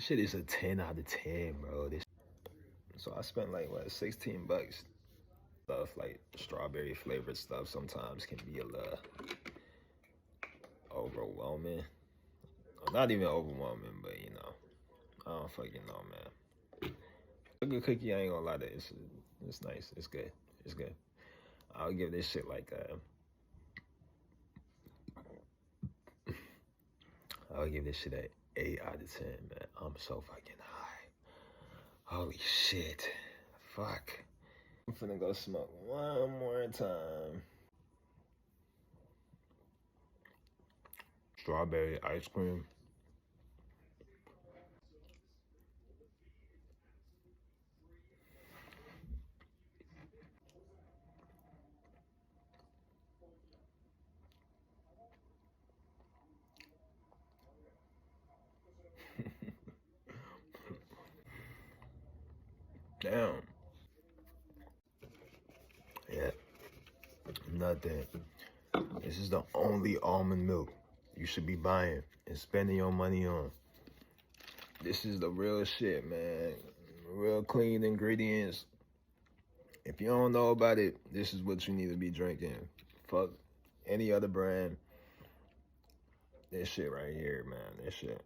This shit is a 10 out of 10, bro. So I spent like what, 16 bucks. Stuff like strawberry flavored stuff sometimes can be a little overwhelming. Well, not even overwhelming, but you know, I don't fucking know, man. A good cookie, I ain't gonna lie to it. It's nice. It's good. It's good. I'll give this shit like I'll give this shit an 8 out of 10, man. I'm so fucking high. Holy shit. Fuck. I'm finna go smoke one more time. Strawberry ice cream. Damn. Yeah. Nothing. This is the only almond milk you should be buying and spending your money on. This is the real shit, man. Real clean ingredients. If you don't know about it, this is what you need to be drinking. Fuck any other brand. This shit right here, man. This shit.